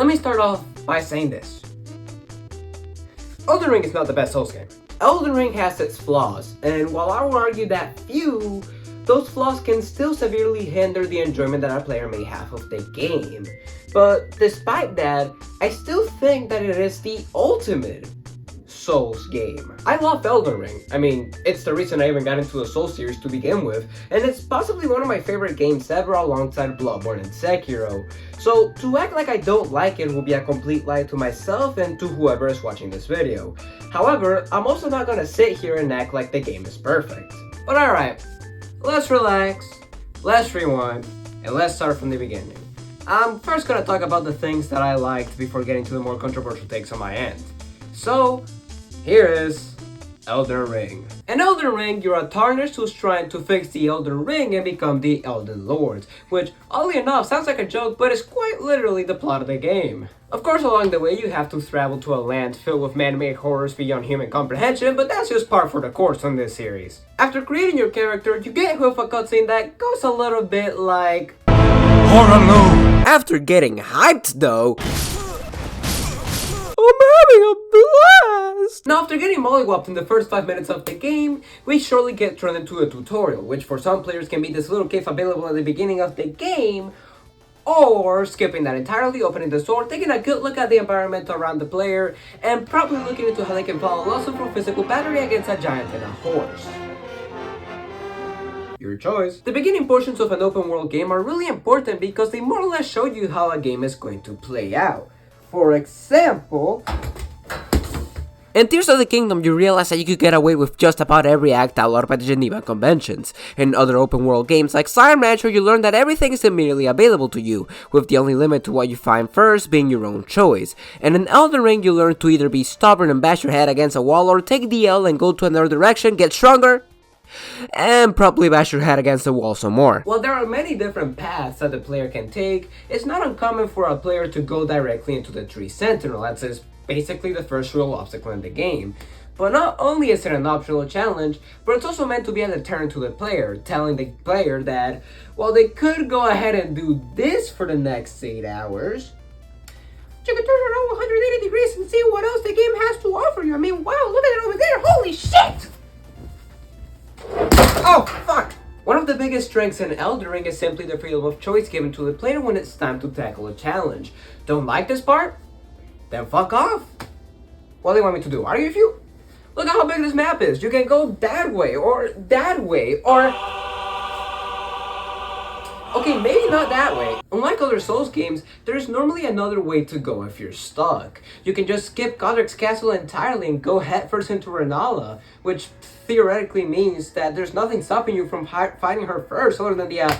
Let me start off by saying this. Elden Ring is not the best Souls game. Elden Ring has its flaws, and while I will argue that those flaws can still severely hinder the enjoyment that a player may have of the game. But despite that, I still think that it is the ultimate Souls game. I love Elden Ring. I mean, it's the reason I even got into the Souls series to begin with, and it's possibly one of my favorite games ever alongside Bloodborne and Sekiro. So to act like I don't like it will be a complete lie to myself and to whoever is watching this video. However, I'm also not gonna sit here and act like the game is perfect. But alright, let's relax, let's rewind, and let's start from the beginning. I'm first gonna talk about the things that I liked before getting to the more controversial takes on my end. So, here is Elden Ring. In Elden Ring, you're a tarnished who's trying to fix the Elden Ring and become the Elden Lord, which, oddly enough, sounds like a joke, but is quite literally the plot of the game. Of course, along the way, you have to travel to a land filled with man-made horrors beyond human comprehension, but that's just par for the course on this series. After creating your character, you get hit with a cutscene that goes a little bit like... Horror. After getting hyped, though... I'm having a blast! Now, after getting mollywopped in the first 5 minutes of the game, we shortly get turned into a tutorial, which for some players can be this little cave available at the beginning of the game, or skipping that entirely, opening the sword, taking a good look at the environment around the player, and probably looking into how they can follow lawsuit for physical battery against a giant and a horse. Your choice. The beginning portions of an open world game are really important because they more or less show you how a game is going to play out. For example, in Tears of the Kingdom, you realize that you could get away with just about every act outlawed by the Geneva Conventions. In other open world games like Slime Rancher, you learn that everything is immediately available to you, with the only limit to what you find first being your own choice. And in Elden Ring, you learn to either be stubborn and bash your head against a wall, or take the L and go to another direction, get stronger, and probably bash your head against the wall some more. While there are many different paths that the player can take, it's not uncommon for a player to go directly into the Tree Sentinel, as is basically the first real obstacle in the game. But not only is it an optional challenge, but it's also meant to be a deterrent to the player, telling the player that while they could go ahead and do this for the next 8 hours, you can turn around 180 degrees and see what else the game has to offer you. I mean, wow, look at it over there, holy shit! Oh, fuck! One of the biggest strengths in Elden Ring is simply the freedom of choice given to the player when it's time to tackle a challenge. Don't like this part? Then fuck off! What do you want me to do? Argue with you? Look at how big this map is. You can go that way, or that way, or... Okay, maybe not that way. Unlike other Souls games, there's normally another way to go if you're stuck. You can just skip Godric's castle entirely and go headfirst into Renala, which theoretically means that there's nothing stopping you from fighting her first other than the,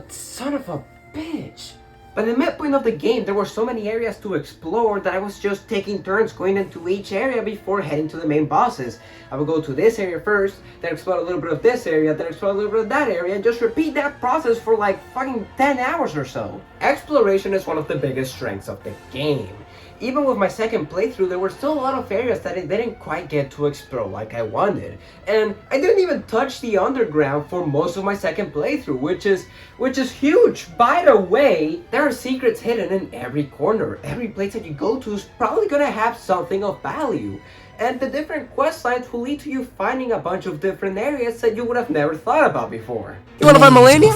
son of a bitch. By the midpoint of the game, there were so many areas to explore that I was just taking turns going into each area before heading to the main bosses. I would go to this area first, then explore a little bit of this area, then explore a little bit of that area, and just repeat that process for like fucking 10 hours or so. Exploration is one of the biggest strengths of the game. Even with my second playthrough, there were still a lot of areas that I didn't quite get to explore like I wanted. And I didn't even touch the underground for most of my second playthrough, which is huge. By the way, there are secrets hidden in every corner. Every place that you go to is probably gonna have something of value. And the different quest lines will lead to you finding a bunch of different areas that you would have never thought about before. You wanna find Melania?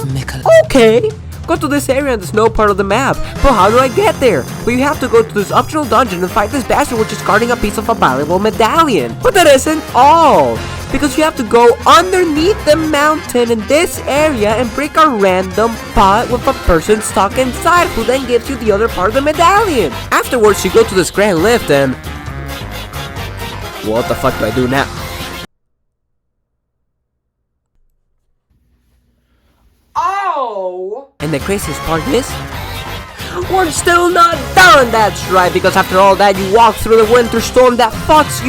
Okay! Go to this area in the snow part of the map. But how do I get there? Well, you have to go to this optional dungeon and fight this bastard which is guarding a piece of a valuable medallion. But that isn't all! Because you have to go underneath the mountain in this area and break a random pot with a person stuck inside who then gives you the other part of the medallion. Afterwards, you go to this grand lift and... what the fuck do I do now? Oh! And the craziest part is... we're still not done, that's right, because after all that you walk through the winter storm that fogs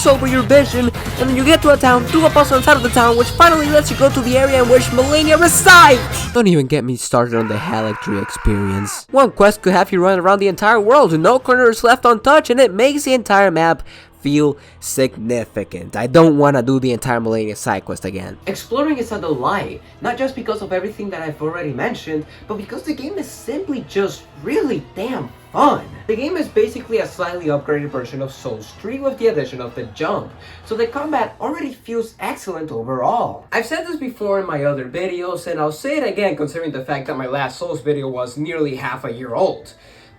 over your vision, and then you get to a town, do a puzzle inside of the town, which finally lets you go to the area in which Melania resides! Don't even get me started on the Halictree experience. One quest could have you run around the entire world, and no corner is left untouched, and it makes the entire map feel significant. I don't want to do the entire Millennium side quest again. Exploring is a delight, not just because of everything that I've already mentioned, but because the game is simply just really damn fun. The game is basically a slightly upgraded version of Souls 3 with the addition of the jump, so the combat already feels excellent overall. I've said this before in my other videos, and I'll say it again considering the fact that my last Souls video was nearly half a year old.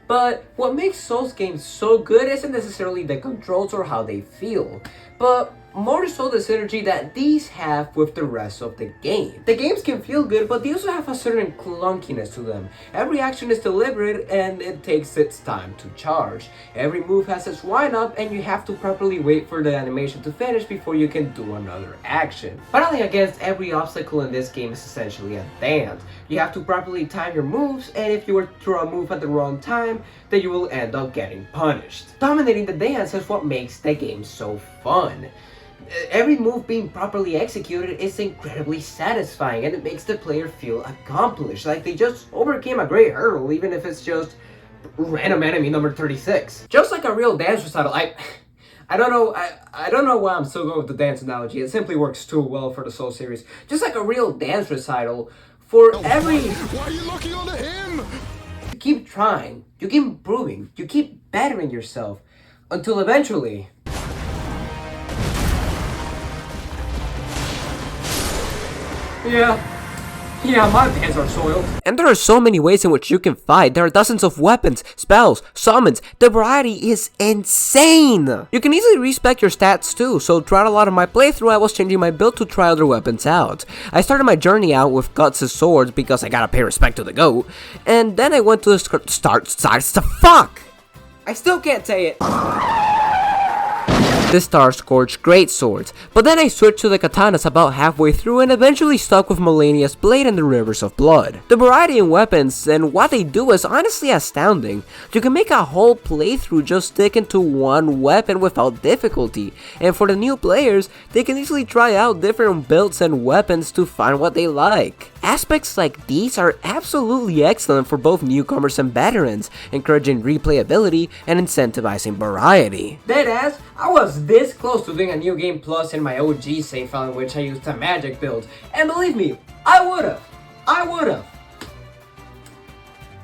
But what makes Souls games so good isn't necessarily the controls or how they feel, but more so the synergy that these have with the rest of the game. The games can feel good, but they also have a certain clunkiness to them. Every action is deliberate and it takes its time to charge. Every move has its wind up and you have to properly wait for the animation to finish before you can do another action. Battling against every obstacle in this game is essentially a dance. You have to properly time your moves, and if you were to throw a move at the wrong time, then you will end up getting punished. Dominating the dance is what makes the game so fun. Every move being properly executed is incredibly satisfying, and it makes the player feel accomplished, like they just overcame a great hurdle, even if it's just random enemy number 36. Just like a real dance recital, I don't know why I'm still going with the dance analogy. It simply works too well for the Soul series. Just like a real dance recital, for every... Why are you looking onto him? You keep trying, you keep improving, you keep bettering yourself, until eventually... Yeah, my hands are soiled. And there are so many ways in which you can fight. There are dozens of weapons, spells, summons. The variety is insane. You can easily respec your stats too, so throughout a lot of my playthrough I was changing my build to try other weapons out. I started my journey out with Guts' swords because I gotta pay respect to the GOAT, and then I went to the fuck! I still can't say it. The Star Scorched Greatswords, but then I switched to the katanas about halfway through and eventually stuck with Malenia's Blade and the Rivers of Blood. The variety in weapons and what they do is honestly astounding. You can make a whole playthrough just sticking to one weapon without difficulty, and for the new players, they can easily try out different builds and weapons to find what they like. Aspects like these are absolutely excellent for both newcomers and veterans, encouraging replayability and incentivizing variety. Deadass, I was this close to doing a New Game Plus in my OG save file in which I used a magic build, and believe me, I would've.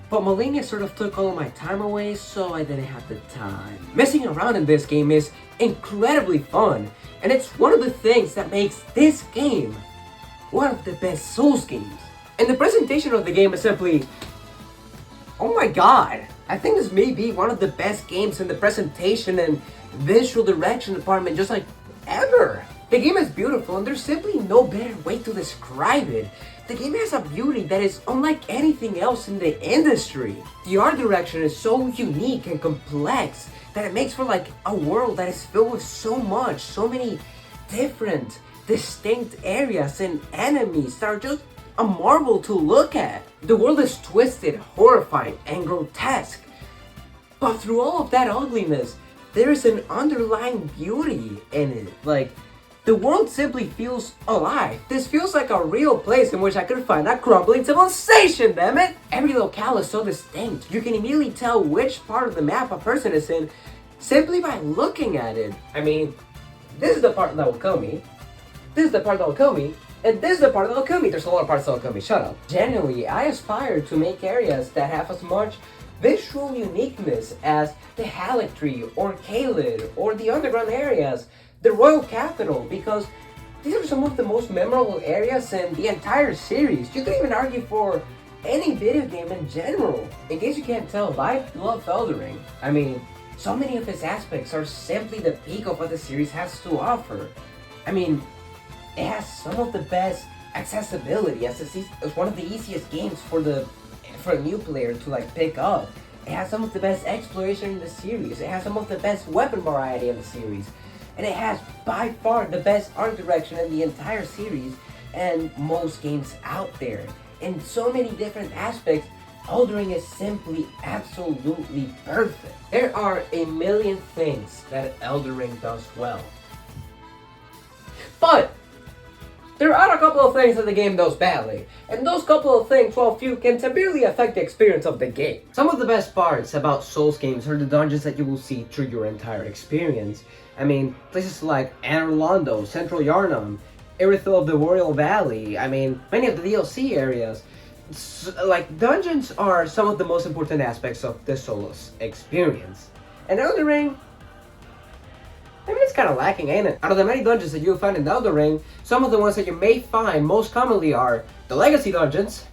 But Malenia sort of took all of my time away, so I didn't have the time. Messing around in this game is incredibly fun, and it's one of the things that makes this game one of the best Souls games. And the presentation of the game is simply, oh my god, I think this may be one of the best games in the presentation and visual direction department just like ever. The game is beautiful and there's simply no better way to describe it. The game has a beauty that is unlike anything else in the industry. The art direction is so unique and complex that it makes for like a world that is filled with so many different distinct areas and enemies that are just a marvel to look at. The world is twisted, horrifying, and grotesque. But through all of that ugliness, there is an underlying beauty in it. Like, the world simply feels alive. This feels like a real place in which I could find a crumbling civilization, damn it! Every locale is so distinct. You can immediately tell which part of the map a person is in simply by looking at it. I mean, this is the part that will kill me. This is the part that will kill me, and this is the part that will kill me. There's a lot of parts that will kill me, shut up. Generally, I aspire to make areas that have as much visual uniqueness as the Halictree, or Caelid, or the underground areas, the Royal Capital, because these are some of the most memorable areas in the entire series. You could even argue for any video game in general. In case you can't tell, I love Elden Ring. I mean, so many of its aspects are simply the peak of what the series has to offer. I mean, it has some of the best accessibility, as it's one of the easiest games for a new player to like pick up. It has some of the best exploration in the series. It has some of the best weapon variety in the series. And it has by far the best art direction in the entire series and most games out there. In so many different aspects, Elden Ring is simply absolutely perfect. There are a million things that Elden Ring does well. But there are a couple of things that the game does badly, and those couple of things, while few, can severely affect the experience of the game. Some of the best parts about Souls games are the dungeons that you will see through your entire experience. I mean, places like Anor Londo, Central Yarnum, Irithel of the Royal Valley, I mean, many of the DLC areas. Like, dungeons are some of the most important aspects of the Souls experience. And Elden Ring, I mean, it's kind of lacking, ain't it? Out of the many dungeons that you'll find in Elden Ring, some of the ones that you may find most commonly are the Legacy dungeons,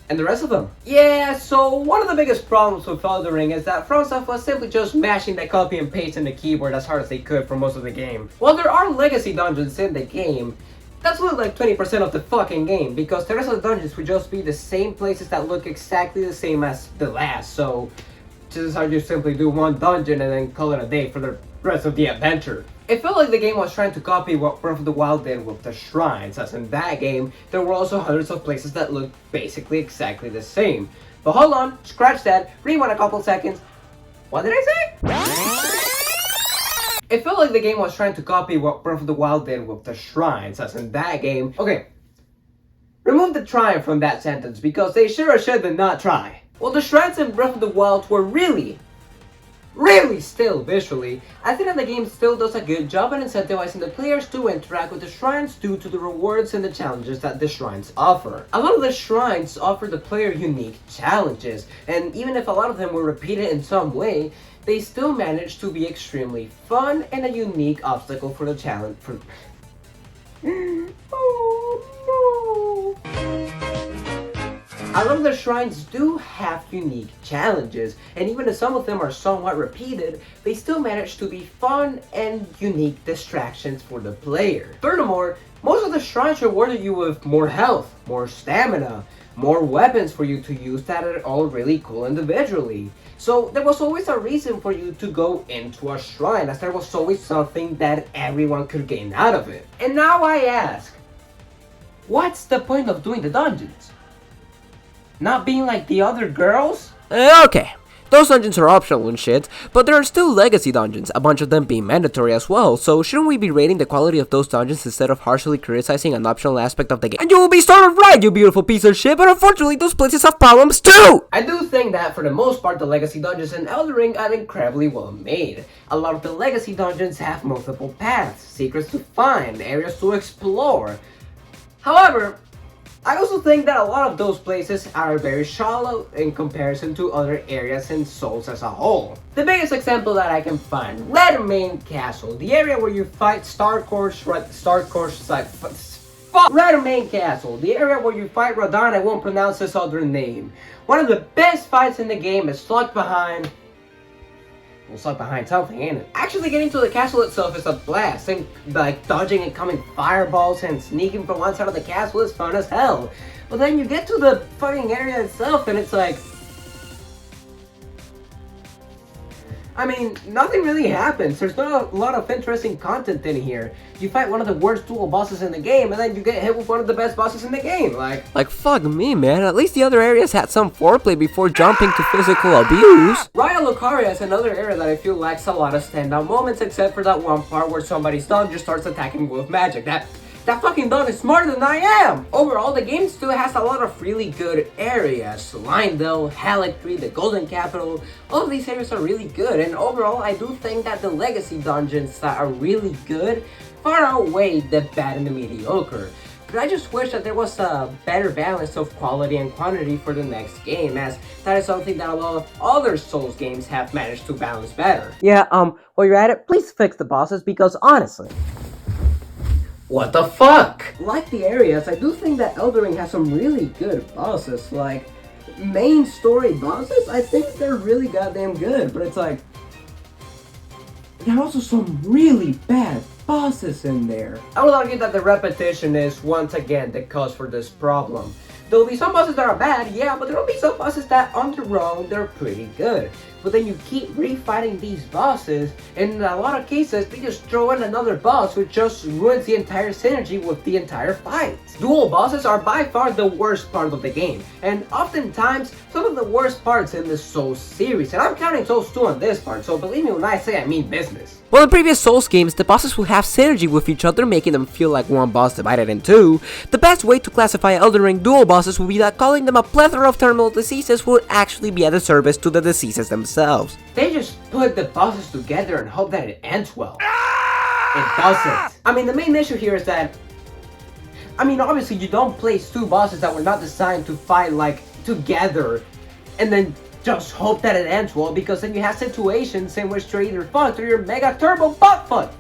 and the rest of them. Yeah, so one of the biggest problems with Elden Ring is that FromSoft was simply just mashing that copy and paste in the keyboard as hard as they could for most of the game. While there are Legacy dungeons in the game, that's only like 20% of the fucking game, because the rest of the dungeons would just be the same places that look exactly the same as the last, so chances are you simply do one dungeon and then call it a day for the rest of the adventure. It felt like the game was trying to copy what Breath of the Wild did with the shrines, as in that game, there were also hundreds of places that looked basically exactly the same. But hold on, scratch that, rewind a couple seconds. What did I say? It felt like the game was trying to copy what Breath of the Wild did with the shrines, as in that game. Okay, remove the trying from that sentence, because they sure as shit did not try. Well, the shrines in Breath of the Wild were really still visually. I think that the game still does a good job in incentivizing the players to interact with the shrines due to the rewards and the challenges that the shrines offer. A lot of the shrines offer the player unique challenges, and even if a lot of them were repeated in some way, they still manage to be extremely fun and a unique obstacle for the challenge for oh no. A lot of the shrines do have unique challenges, and even if some of them are somewhat repeated, they still manage to be fun and unique distractions for the player. Furthermore, most of the shrines rewarded you with more health, more stamina, more weapons for you to use that are all really cool individually. So there was always a reason for you to go into a shrine, as there was always something that everyone could gain out of it. And now I ask, what's the point of doing the dungeons? Not being like the other girls? Okay, those dungeons are optional and shit, but there are still legacy dungeons, a bunch of them being mandatory as well, so shouldn't we be rating the quality of those dungeons instead of harshly criticizing an optional aspect of the game? And you will be sort of right, you beautiful piece of shit, but unfortunately those places have problems too! I do think that for the most part the legacy dungeons in Elden Ring are incredibly well made. A lot of the legacy dungeons have multiple paths, secrets to find, areas to explore. However, I also think that a lot of those places are very shallow in comparison to other areas in Souls as a whole. The biggest example that I can find, Redmain Castle, the area where you fight Redmain Castle, the area where you fight Radahn, I won't pronounce his other name. One of the best fights in the game is stuck behind something, ain't it? Actually getting to the castle itself is a blast, and like dodging incoming fireballs and sneaking from one side of the castle is fun as hell. But then you get to the fucking area itself and it's like, I mean, nothing really happens. There's not a lot of interesting content in here. You fight one of the worst dual bosses in the game, and then you get hit with one of the best bosses in the game. Like fuck me, man. At least the other areas had some foreplay before jumping to physical abuse. Raya Lucaria is another area that I feel lacks a lot of standout moments, except for that one part where somebody's dog just starts attacking with magic. That fucking dog is smarter than I am! Overall, the game still has a lot of really good areas. Lindell, Halictree, the Golden Capital, all of these areas are really good, and overall, I do think that the legacy dungeons that are really good far outweigh the bad and the mediocre. But I just wish that there was a better balance of quality and quantity for the next game, as that is something that a lot of other Souls games have managed to balance better. Yeah, while you're at it, please fix the bosses, because honestly, what the fuck? Like the areas, I do think that Elden Ring has some really good bosses. Like, main story bosses, I think they're really goddamn good. But it's like, there are also some really bad bosses in there. I would argue that the repetition is, once again, the cause for this problem. There'll be some bosses that are bad, yeah, but there'll be some bosses that, on their own, they're pretty good. But then you keep refighting these bosses, and in a lot of cases, they just throw in another boss, which just ruins the entire synergy with the entire fight. Dual bosses are by far the worst part of the game, and oftentimes, some of the worst parts in the Souls series, and I'm counting Souls 2 on this part, so believe me when I say I mean business. Well, in previous Souls games, the bosses will have synergy with each other, making them feel like one boss divided in two. The best way to classify Elden Ring dual bosses would be that calling them a plethora of terminal diseases would actually be a disservice to the diseases themselves. themselves. They just put the bosses together and hope that it ends well. It doesn't. I mean, the main issue here is that, I mean, obviously you don't place two bosses that were not designed to fight like together and then just hope that it ends well, because then you have situations in which you're either fucked or you're mega turbo butt fucked.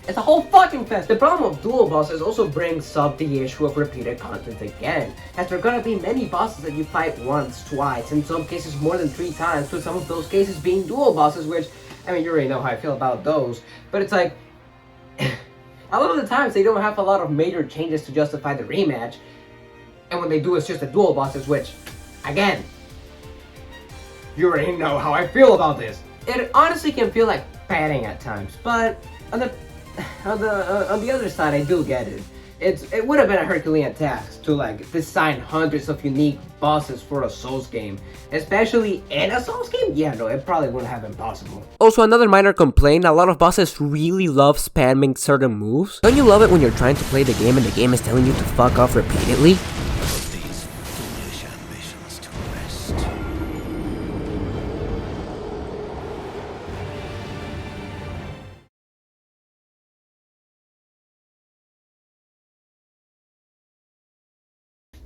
It's a whole fucking fest. The problem of dual bosses also brings up the issue of repeated content again, as there are gonna be many bosses that you fight once, twice, in some cases more than 3 times, with some of those cases being dual bosses, which, I mean, you already know how I feel about those, but it's like, a lot of the times they don't have a lot of major changes to justify the rematch, and when they do, it's just the dual bosses, which, again, you already know how I feel about this. It honestly can feel like padding at times, but on the other side, I do get it. It would have been a Herculean task to like design hundreds of unique bosses for a Souls game, especially in a Souls game. Yeah, no, it probably wouldn't have been possible. Also, another minor complaint, a lot of bosses really love spamming certain moves. Don't you love it when you're trying to play the game and the game is telling you to fuck off repeatedly? These foolish ambitions to rest.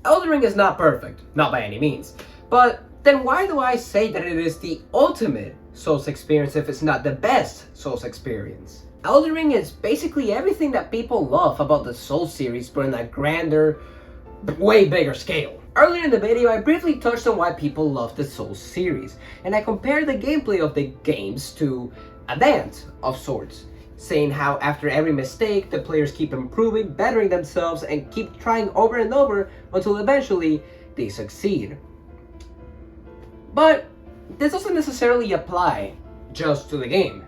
Elden Ring is not perfect, not by any means, but then why do I say that it is the ultimate Souls experience if it's not the best Souls experience? Elden Ring is basically everything that people love about the Souls series, but in a grander, way bigger scale. Earlier in the video, I briefly touched on why people love the Souls series, and I compared the gameplay of the games to a dance of sorts, saying how after every mistake, the players keep improving, bettering themselves, and keep trying over and over until eventually they succeed. But this doesn't necessarily apply just to the game,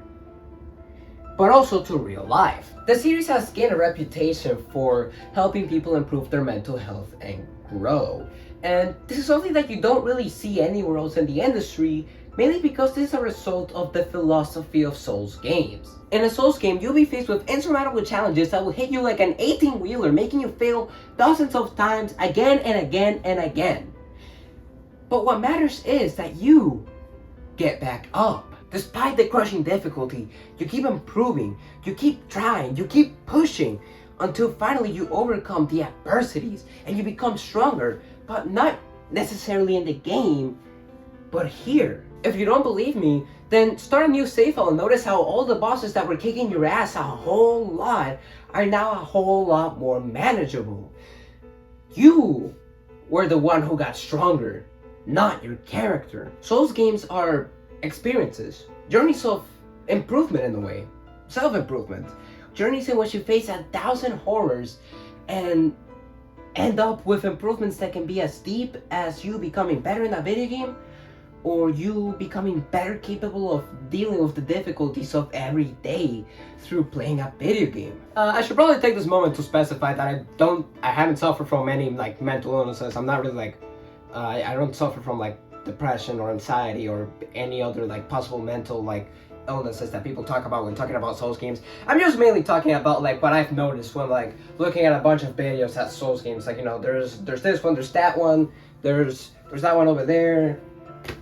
but also to real life. The series has gained a reputation for helping people improve their mental health and grow. And this is something that you don't really see anywhere else in the industry, mainly because this is a result of the philosophy of Souls games. In a Souls game, you'll be faced with insurmountable challenges that will hit you like an 18-wheeler, making you fail dozens of times again and again and again. But what matters is that you get back up. Despite the crushing difficulty, you keep improving, you keep trying, you keep pushing, until finally you overcome the adversities and you become stronger, but not necessarily in the game, but here. If you don't believe me, then start a new save file and notice how all the bosses that were kicking your ass a whole lot are now a whole lot more manageable. You were the one who got stronger, not your character. Souls games are experiences, journeys of improvement in a way, self-improvement, journeys in which you face 1,000 horrors and end up with improvements that can be as deep as you becoming better in a video game, or you becoming better capable of dealing with the difficulties of every day through playing a video game. I should probably take this moment to specify that I haven't suffered from any like mental illnesses. I'm not really like, I don't suffer from like depression or anxiety or any other like possible mental like illnesses that people talk about when talking about Souls games. I'm just mainly talking about like what I've noticed when like looking at a bunch of videos at Souls games. Like, you know, there's this one, there's that one, there's that one over there.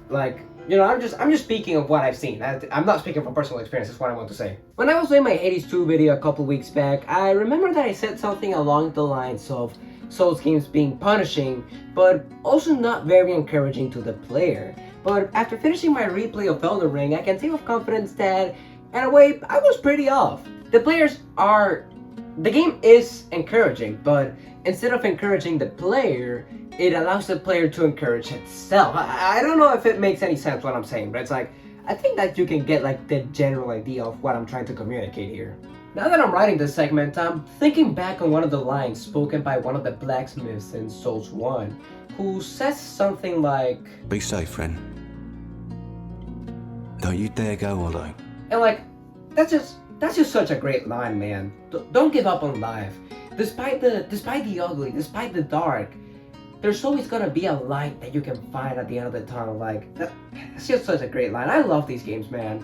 Like, you know, I'm just speaking of what I've seen. I'm not speaking from personal experience, that's what I want to say. When I was doing my Hades 2 video a couple weeks back, I remember that I said something along the lines of Souls games being punishing, but also not very encouraging to the player. But after finishing my replay of Elden Ring, I can say with confidence that, in a way, I was pretty off. The game is encouraging, but instead of encouraging the player, it allows the player to encourage itself. I don't know if it makes any sense what I'm saying, but it's like, I think that you can get like the general idea of what I'm trying to communicate here. Now that I'm writing this segment, I'm thinking back on one of the lines spoken by one of the blacksmiths in Souls 1, who says something like, "Be safe, friend. Don't you dare go alone." And like, that's just such a great line, man. Don't give up on life. Despite the ugly, despite the dark, there's always gonna be a light that you can find at the end of the tunnel. Like, that's just such a great line. I love these games, man.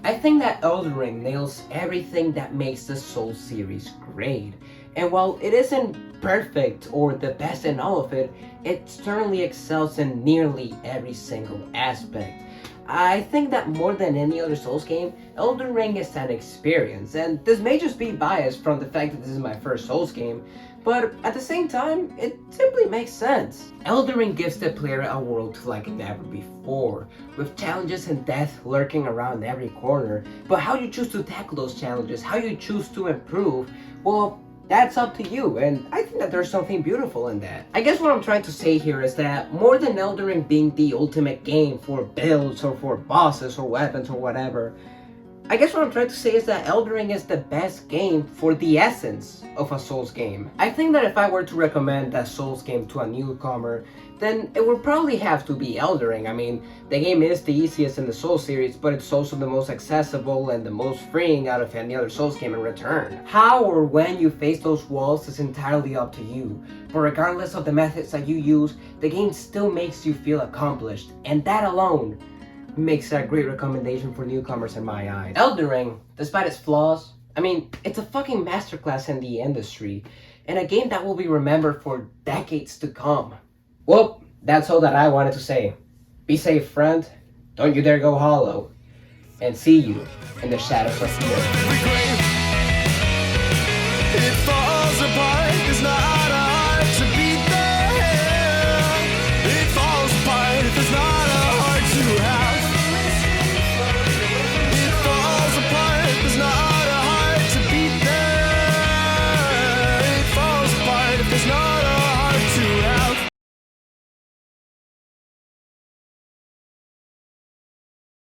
I think that Elden Ring nails everything that makes the Souls series great. And while it isn't perfect or the best in all of it, it certainly excels in nearly every single aspect. I think that more than any other Souls game, Elden Ring is an experience, and this may just be biased from the fact that this is my first Souls game, but at the same time, it simply makes sense. Elden Ring gives the player a world like never before, with challenges and death lurking around every corner, but how you choose to tackle those challenges, how you choose to improve, well, that's up to you, and I think that there's something beautiful in that. I guess what I'm trying to say here is that more than Elden Ring being the ultimate game for builds or for bosses or weapons or whatever, I guess what I'm trying to say is that Elden Ring is the best game for the essence of a Souls game. I think that if I were to recommend a Souls game to a newcomer, then it would probably have to be Elden Ring. I mean, the game is the easiest in the Souls series, but it's also the most accessible and the most freeing out of any other Souls game in return. How or when you face those walls is entirely up to you, but regardless of the methods that you use, the game still makes you feel accomplished, and that alone makes it a great recommendation for newcomers in my eyes. Elden Ring, despite its flaws, I mean, it's a fucking masterclass in the industry, and a game that will be remembered for decades to come. Well, that's all that I wanted to say. Be safe, friend. Don't you dare go hollow. And see you in the shadows of the earth.